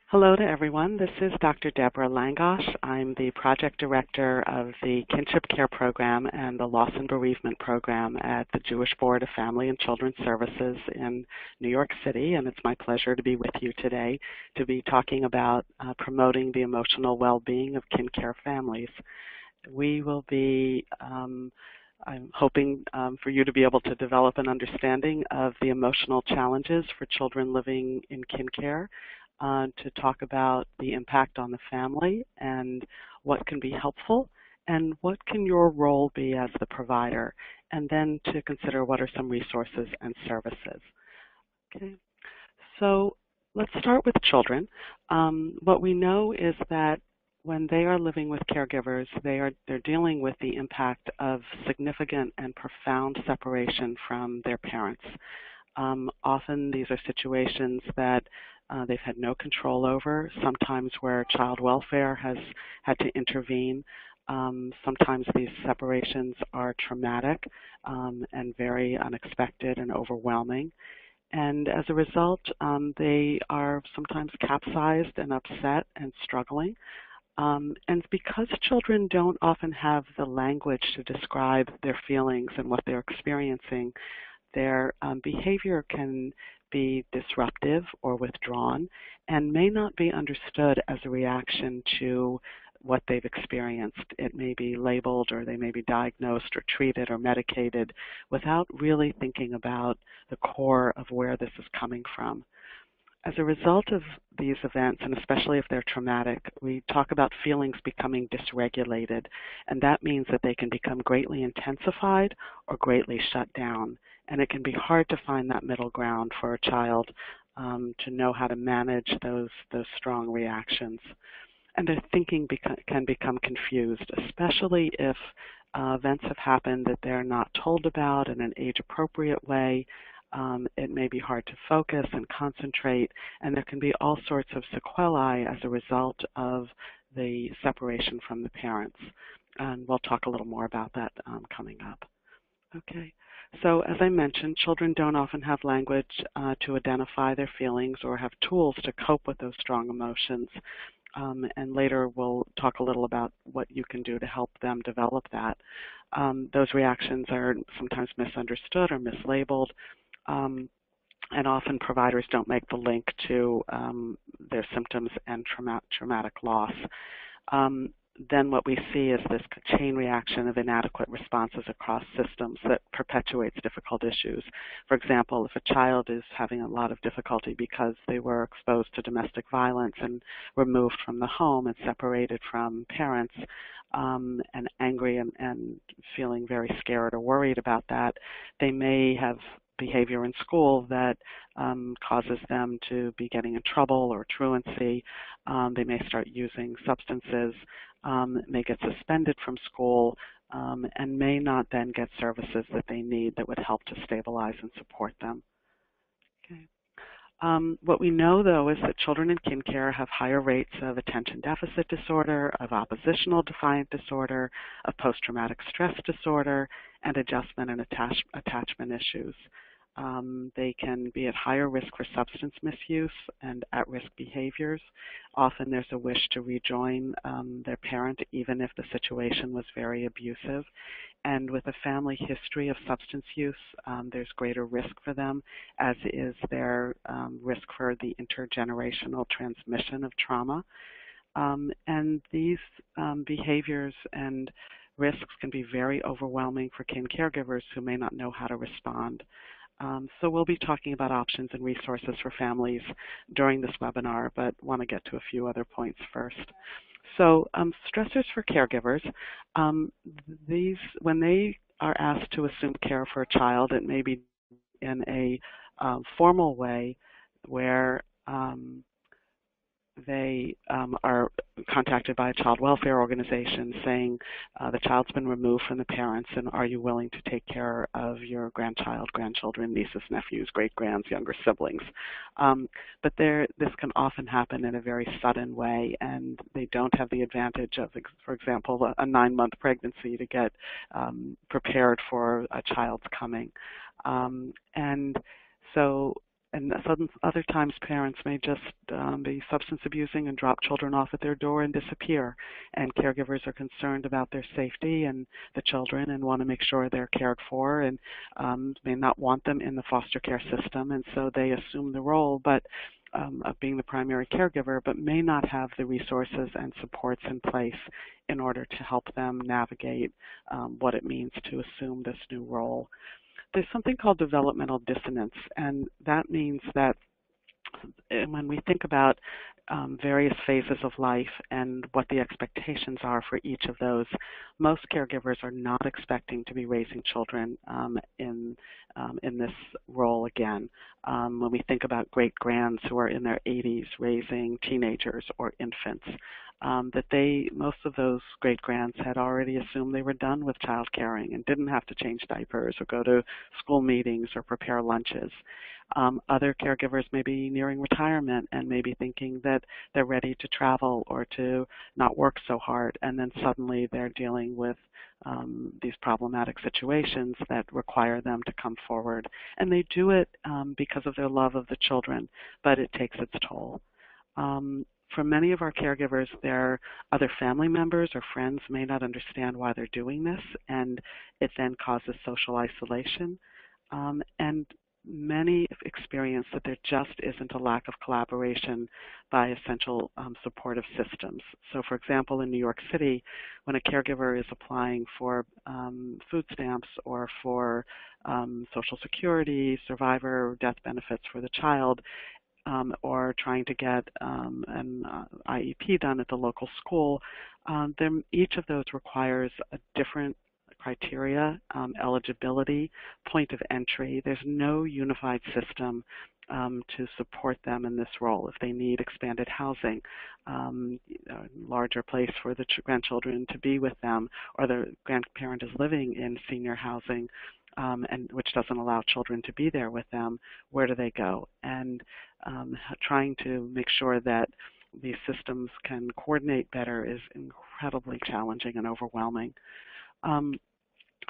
Hello to everyone. This is Dr. Deborah Langosch. I'm the project director of the Kinship Care Program and the Loss and Bereavement Program at the Jewish Board of Family and Children's Services in New York City, and it's my pleasure to be with you today to be talking about promoting the emotional well-being of kin care families. We will be I'm hoping for you to be able to develop an understanding of the emotional challenges for children living in kin care, to talk about the impact on the family and what can be helpful and what can your role be as the provider, and then to consider what are some resources and services. Okay, so let's start with children. What we know is that when they are living with caregivers, they're dealing with the impact of significant and profound separation from their parents. Often these are situations that they've had no control over, sometimes where child welfare has had to intervene. Sometimes these separations are traumatic and very unexpected and overwhelming. And as a result, they are sometimes capsized and upset and struggling. And because children don't often have the language to describe their feelings and what they're experiencing, their behavior can be disruptive or withdrawn and may not be understood as a reaction to what they've experienced. It may be labeled, or they may be diagnosed or treated or medicated without really thinking about the core of where this is coming from. As a result of these events, and especially if they're traumatic, we talk about feelings becoming dysregulated, and that means that they can become greatly intensified or greatly shut down. And it can be hard to find that middle ground for a child to know how to manage those strong reactions. And their thinking can become confused, especially if events have happened that they're not told about in an age-appropriate way. It may be hard to focus and concentrate, and there can be all sorts of sequelae as a result of the separation from the parents. And we'll talk a little more about that coming up. Okay, so as I mentioned, children don't often have language to identify their feelings or have tools to cope with those strong emotions. And later we'll talk a little about what you can do to help them develop that. Those reactions are sometimes misunderstood or mislabeled. And often providers don't make the link to their symptoms and traumatic loss. Then what we see is this chain reaction of inadequate responses across systems that perpetuates difficult issues. For example, if a child is having a lot of difficulty because they were exposed to domestic violence and removed from the home and separated from parents, and angry and feeling very scared or worried about that, they may have behavior in school that causes them to be getting in trouble or truancy. They may start using substances, may get suspended from school, and may not then get services that they need that would help to stabilize and support them. Okay. What we know, though, is that children in kin care have higher rates of attention deficit disorder, of oppositional defiant disorder, of post-traumatic stress disorder, and adjustment and attachment issues. They can be at higher risk for substance misuse and at-risk behaviors. Often there's a wish to rejoin their parent even if the situation was very abusive. And with a family history of substance use, there's greater risk for them, as is their risk for the intergenerational transmission of trauma. And these behaviors and risks can be very overwhelming for kin caregivers who may not know how to respond. So we'll be talking about options and resources for families during this webinar, but want to get to a few other points first. So stressors for caregivers, when they are asked to assume care for a child, it may be in a formal way where they are contacted by a child welfare organization saying the child's been removed from the parents, and are you willing to take care of your grandchild, grandchildren, nieces, nephews, great-grands, younger siblings. But this can often happen in a very sudden way, and they don't have the advantage of, for example, a 9-month pregnancy to get prepared for a child's coming. And so And other times parents may just be substance abusing and drop children off at their door and disappear. And caregivers are concerned about their safety and the children and want to make sure they're cared for and may not want them in the foster care system. And so they assume the role of being the primary caregiver, but may not have the resources and supports in place in order to help them navigate what it means to assume this new role. There's something called developmental dissonance, and that means that when we think about various phases of life and what the expectations are for each of those, most caregivers are not expecting to be raising children in this role again. When we think about great-grands who are in their 80s raising teenagers or infants, most of those great-grands had already assumed they were done with child caring and didn't have to change diapers or go to school meetings or prepare lunches. Other caregivers may be nearing retirement and maybe thinking that they're ready to travel or to not work so hard, and then suddenly they're dealing with these problematic situations that require them to come forward. And they do it because of their love of the children, but it takes its toll. For many of our caregivers, their other family members or friends may not understand why they're doing this, and it then causes social isolation. And many experience that there just isn't a lack of collaboration by essential supportive systems. So, for example, in New York City, when a caregiver is applying for food stamps or for Social Security, survivor death benefits for the child, or trying to get an IEP done at the local school, each of those requires a different criteria, eligibility, point of entry. There's no unified system to support them in this role. If they need expanded housing, a larger place for the grandchildren to be with them, or the grandparent is living in senior housing, and which doesn't allow children to be there with them, where do they go? And trying to make sure that these systems can coordinate better is incredibly challenging and overwhelming.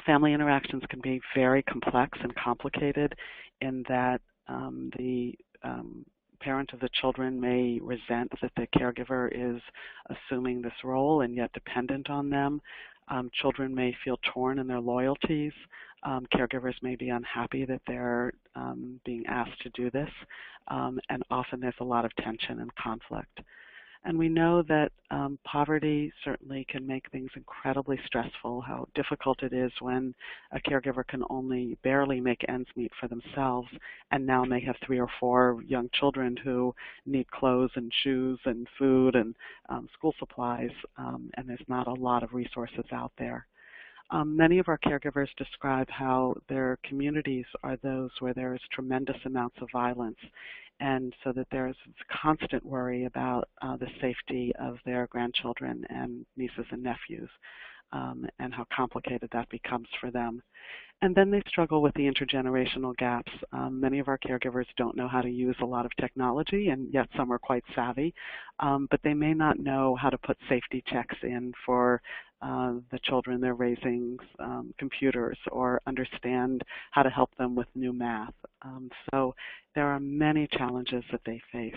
Family interactions can be very complex and complicated in that the parent of the children may resent that the caregiver is assuming this role and yet dependent on them. Children may feel torn in their loyalties. Caregivers may be unhappy that they're being asked to do this, and often there's a lot of tension and conflict. And we know that poverty certainly can make things incredibly stressful, how difficult it is when a caregiver can only barely make ends meet for themselves and now may have 3 or 4 young children who need clothes and shoes and food and school supplies, and there's not a lot of resources out there. Many of our caregivers describe how their communities are those where there is tremendous amounts of violence, and so that there's constant worry about the safety of their grandchildren and nieces and nephews, and how complicated that becomes for them. And then they struggle with the intergenerational gaps. Many of our caregivers don't know how to use a lot of technology, and yet some are quite savvy, but they may not know how to put safety checks in for the children they're raising, computers, or understand how to help them with new math. So there are many challenges that they face.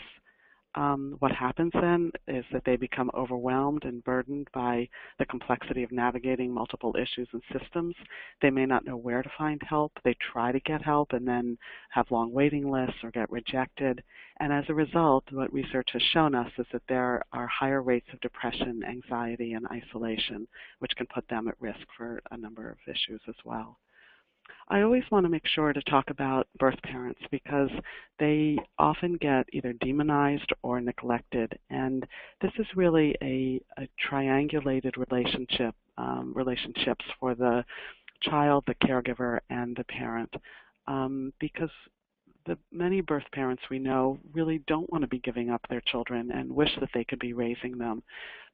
What happens then is that they become overwhelmed and burdened by the complexity of navigating multiple issues and systems. They may not know where to find help. They try to get help and then have long waiting lists or get rejected. And as a result, what research has shown us is that there are higher rates of depression, anxiety, and isolation, which can put them at risk for a number of issues as well. I always want to make sure to talk about birth parents because they often get either demonized or neglected, and this is really a triangulated relationships for the child, the caregiver, and the parent, because many birth parents we know really don't want to be giving up their children and wish that they could be raising them,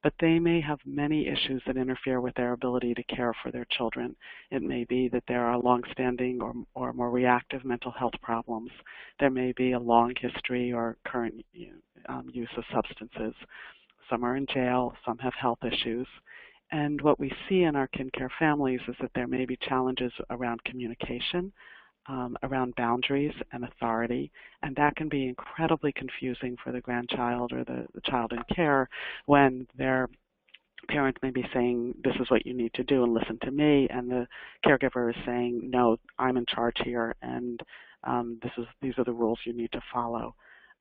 but they may have many issues that interfere with their ability to care for their children. It may be that there are longstanding or more reactive mental health problems. There may be a long history or current use of substances. Some are in jail, some have health issues. And what we see in our kin care families is that there may be challenges around communication, around boundaries and authority, and that can be incredibly confusing for the grandchild or the child in care when their parent may be saying, this is what you need to do and listen to me, and the caregiver is saying, no, I'm in charge here, and these are the rules you need to follow.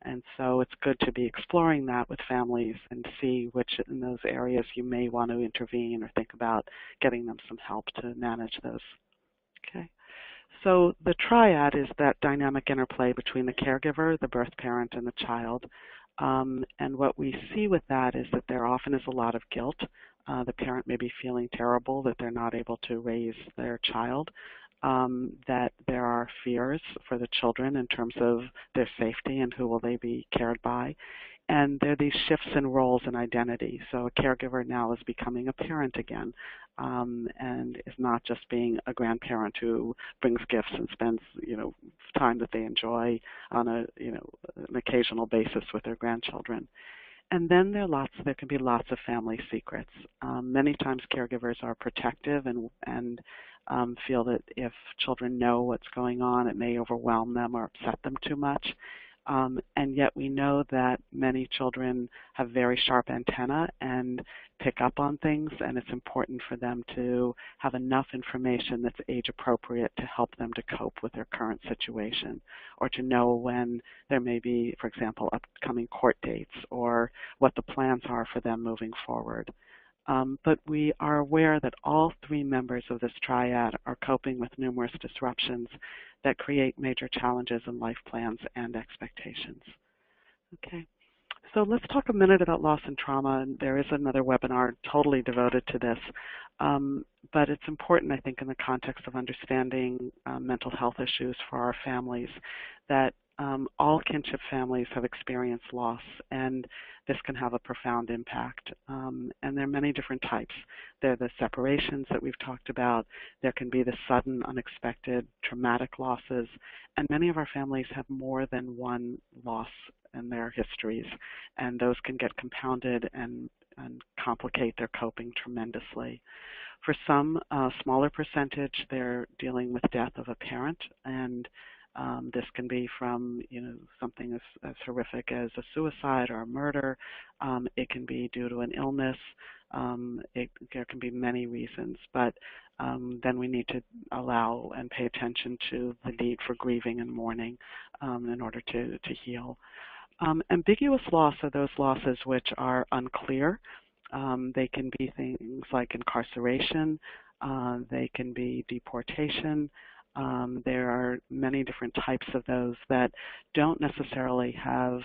And so it's good to be exploring that with families and see which in those areas you may want to intervene or think about getting them some help to manage those. Okay. So the triad is that dynamic interplay between the caregiver, the birth parent, and the child. And what we see with that is that there often is a lot of guilt. The parent may be feeling terrible that they're not able to raise their child, that there are fears for the children in terms of their safety and who will they be cared by. And there are these shifts in roles and identity. So a caregiver now is becoming a parent again, and is not just being a grandparent who brings gifts and spends, time that they enjoy on an occasional basis with their grandchildren. And then there can be lots of family secrets. Many times caregivers are protective and feel that if children know what's going on, it may overwhelm them or upset them too much. And yet we know that many children have very sharp antennae and pick up on things, and it's important for them to have enough information that's age appropriate to help them to cope with their current situation, or to know when there may be, for example, upcoming court dates or what the plans are for them moving forward. But we are aware that all three members of this triad are coping with numerous disruptions that create major challenges in life plans and expectations. Okay, so let's talk a minute about loss and trauma. And there is another webinar totally devoted to this, but it's important, I think, in the context of understanding mental health issues for our families, that all kinship families have experienced loss, and this can have a profound impact. And there are many different types. There are the separations that we've talked about. There can be the sudden, unexpected, traumatic losses, and many of our families have more than one loss in their histories, and those can get compounded and complicate their coping tremendously. For some smaller percentage, they're dealing with death of a parent, and this can be from something as horrific as a suicide or a murder. It can be due to an illness. There can be many reasons, but then we need to allow and pay attention to the need for grieving and mourning in order to heal. Ambiguous loss are those losses which are unclear. They can be things like incarceration. They can be deportation. There are many different types of those that don't necessarily have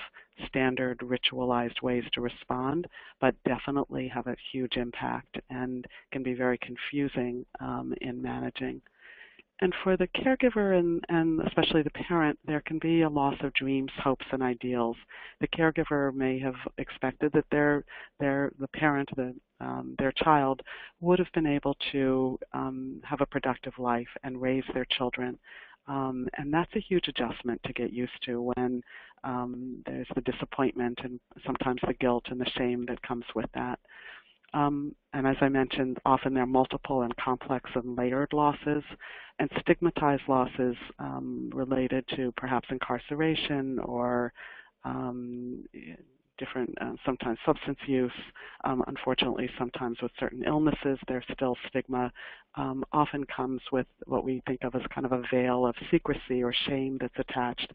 standard ritualized ways to respond, but definitely have a huge impact and can be very confusing in managing. And for the caregiver and especially the parent, there can be a loss of dreams, hopes, and ideals. The caregiver may have expected that the parent, their child, would have been able to have a productive life and raise their children. And that's a huge adjustment to get used to when there's the disappointment and sometimes the guilt and the shame that comes with that. And as I mentioned, often there are multiple and complex and layered losses and stigmatized losses related to perhaps incarceration or different, sometimes substance use. Unfortunately, sometimes with certain illnesses, there's still stigma. Often comes with what we think of as kind of a veil of secrecy or shame that's attached,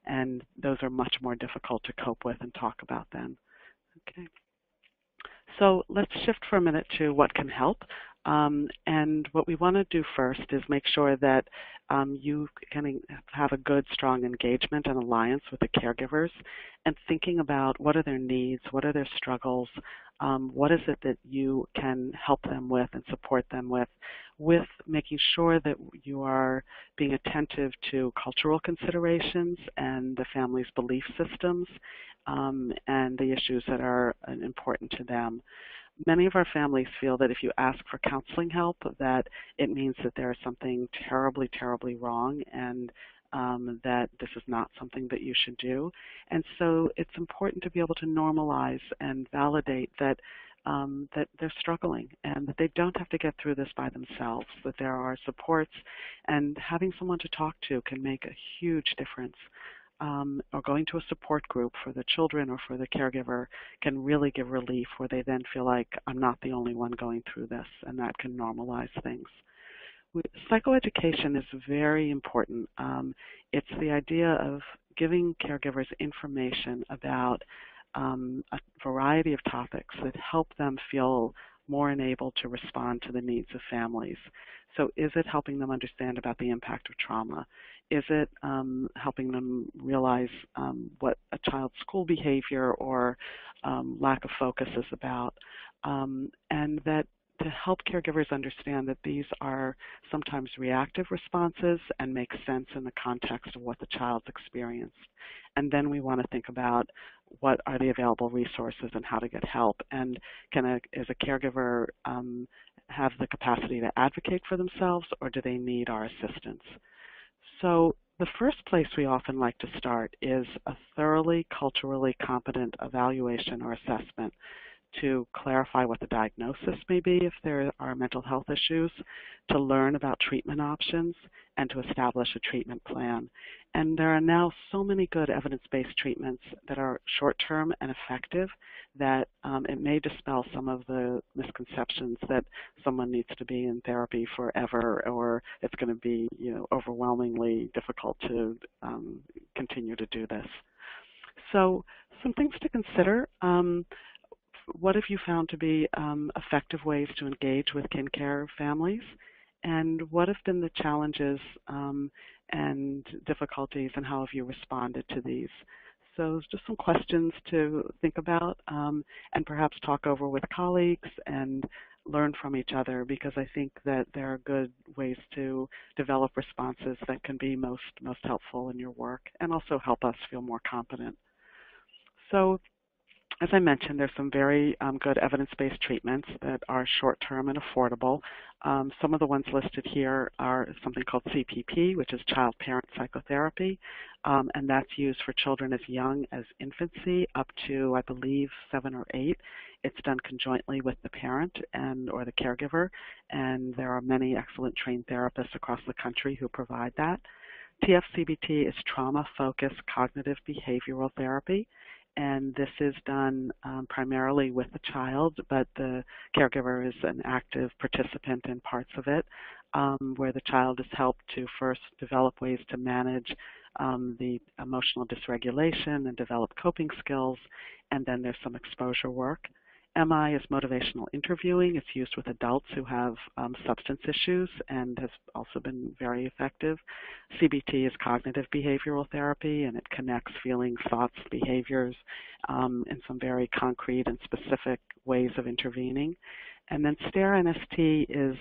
and those are much more difficult to cope with and talk about then. Okay. So let's shift for a minute to what can help. And what we want to do first is make sure that you can have a good, strong engagement and alliance with the caregivers and thinking about what are their needs, what are their struggles, what is it that you can help them with and support them with making sure that you are being attentive to cultural considerations and the family's belief systems and the issues that are important to them. Many of our families feel that if you ask for counseling help, that it means that there is something terribly, terribly wrong and that this is not something that you should do. And so it's important to be able to normalize and validate that that they're struggling and that they don't have to get through this by themselves, that there are supports, and having someone to talk to can make a huge difference. Or going to a support group for the children or for the caregiver can really give relief, where they then feel like I'm not the only one going through this, and that can normalize things. Psychoeducation is very important. It's the idea of giving caregivers information about a variety of topics that help them feel more enabled to respond to the needs of families. So is it helping them understand about the impact of trauma? Is it helping them realize what a child's school behavior or lack of focus is about? And that to help caregivers understand that these are sometimes reactive responses and make sense in the context of what the child's experienced. And then we want to think about what are the available resources and how to get help. And is a caregiver have the capacity to advocate for themselves, or do they need our assistance? So the first place we often like to start is a thoroughly culturally competent evaluation or assessment to clarify what the diagnosis may be if there are mental health issues, to learn about treatment options, and to establish a treatment plan. And there are now so many good evidence-based treatments that are short-term and effective that it may dispel some of the misconceptions that someone needs to be in therapy forever, or it's going to be, overwhelmingly difficult to continue to do this. So some things to consider. What have you found to be effective ways to engage with kin care families? And what have been the challenges and difficulties, and how have you responded to these? So just some questions to think about and perhaps talk over with colleagues and learn from each other, because I think that there are good ways to develop responses that can be most helpful in your work and also help us feel more competent. So as I mentioned, there's some very good evidence-based treatments that are short-term and affordable. Some of the ones listed here are something called CPP, which is child-parent psychotherapy, and that's used for children as young as infancy up to, I believe, 7 or 8. It's done conjointly with the parent or the caregiver, and there are many excellent trained therapists across the country who provide that. TFCBT is trauma-focused cognitive behavioral therapy, and this is done primarily with the child, but the caregiver is an active participant in parts of it, where the child is helped to first develop ways to manage the emotional dysregulation and develop coping skills, and then there's some exposure work. MI is motivational interviewing. It's used with adults who have substance issues and has also been very effective. CBT is cognitive behavioral therapy, and it connects feelings, thoughts, behaviors in some very concrete and specific ways of intervening. And then STARE-NST is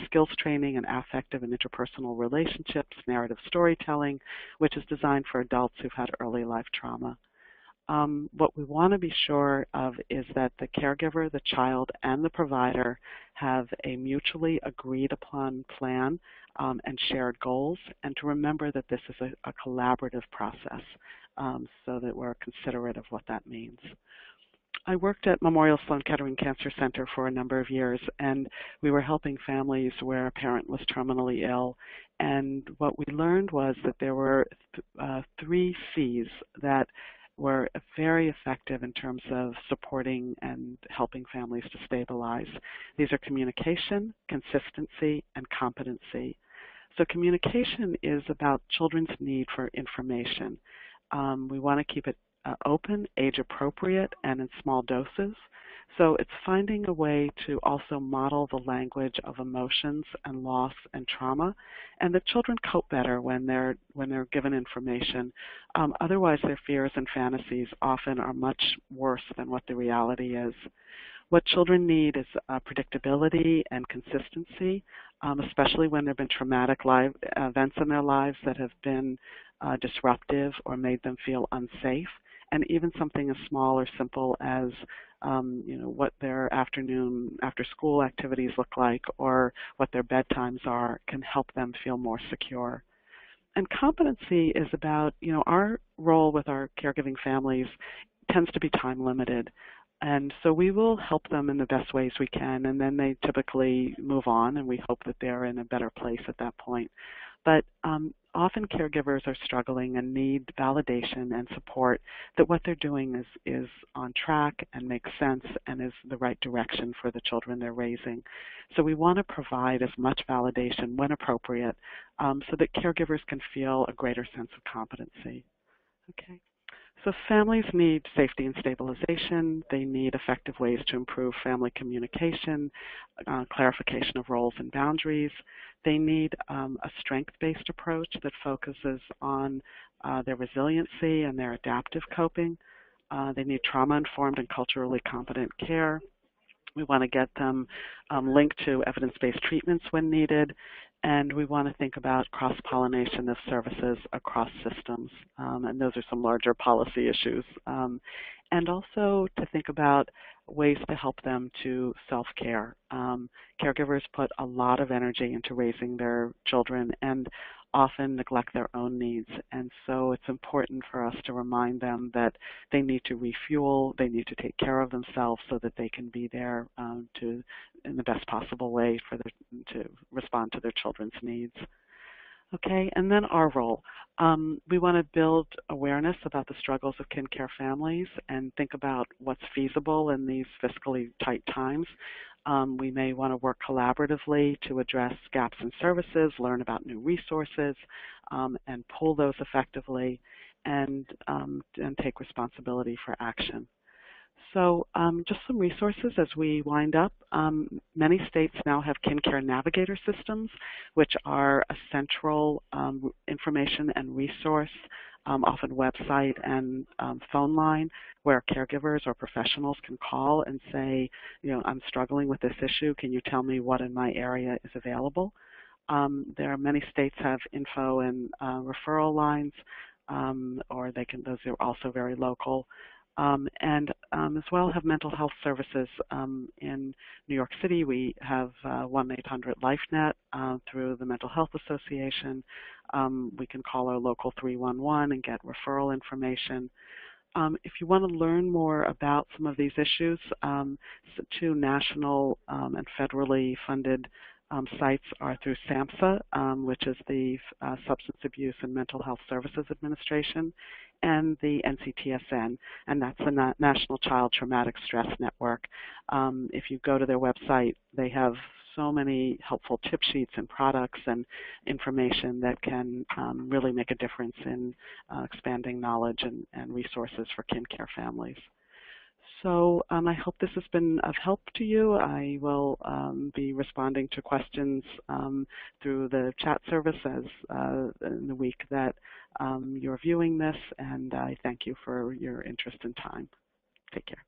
skills training in affective and interpersonal relationships, narrative storytelling, which is designed for adults who've had early life trauma. What we want to be sure of is that the caregiver, the child, and the provider have a mutually agreed upon plan and shared goals, and to remember that this is a collaborative process so that we're considerate of what that means. I worked at Memorial Sloan Kettering Cancer Center for a number of years, and we were helping families where a parent was terminally ill. And what we learned was that there were 3 C's that were very effective in terms of supporting and helping families to stabilize. These are communication, consistency, and competency. So communication is about children's need for information. We want to keep it open, age-appropriate, and in small doses. So it's finding a way to also model the language of emotions and loss and trauma, and that children cope better when they're given information. Otherwise, their fears and fantasies often are much worse than what the reality is. What children need is predictability and consistency, especially when there have been traumatic events in their lives that have been disruptive or made them feel unsafe. And even something as small or simple as what their after-school activities look like or what their bedtimes are can help them feel more secure. And competency is about, our role with our caregiving families tends to be time limited. And so we will help them in the best ways we can, and then they typically move on, and we hope that they're in a better place at that point. But often caregivers are struggling and need validation and support that what they're doing is on track and makes sense and is the right direction for the children they're raising. So we want to provide as much validation when appropriate so that caregivers can feel a greater sense of competency. Okay. So families need safety and stabilization. They need effective ways to improve family communication, clarification of roles and boundaries. They need a strength-based approach that focuses on their resiliency and their adaptive coping. They need trauma-informed and culturally competent care. We want to get them linked to evidence-based treatments when needed, and we want to think about cross-pollination of services across systems, and those are some larger policy issues. And also to think about ways to help them to self-care. Caregivers put a lot of energy into raising their children and often neglect their own needs, and so it's important for us to remind them that they need to refuel, they need to take care of themselves so that they can be there in the best possible way to respond to their children's needs. Okay, and then our role. We want to build awareness about the struggles of kin care families and think about what's feasible in these fiscally tight times. We may want to work collaboratively to address gaps in services, learn about new resources, and pull those effectively and take responsibility for action. So just some resources as we wind up. Many states now have kin care navigator systems, which are a central information and resource, often website and phone line, where caregivers or professionals can call and say, I'm struggling with this issue. Can you tell me what in my area is available? There are many states have info and referral lines, or those are also very local. And as well have mental health services. In New York City, we have 1-800-LIFENET through the Mental Health Association. We can call our local 311 and get referral information. If you want to learn more about some of these issues, two national and federally funded sites are through SAMHSA, which is the Substance Abuse and Mental Health Services Administration, and the NCTSN, and that's the National Child Traumatic Stress Network. If you go to their website, they have so many helpful tip sheets and products and information that can really make a difference in expanding knowledge and resources for kin care families. So I hope this has been of help to you. I will be responding to questions through the chat service in the week that you're viewing this, and I thank you for your interest and time. Take care.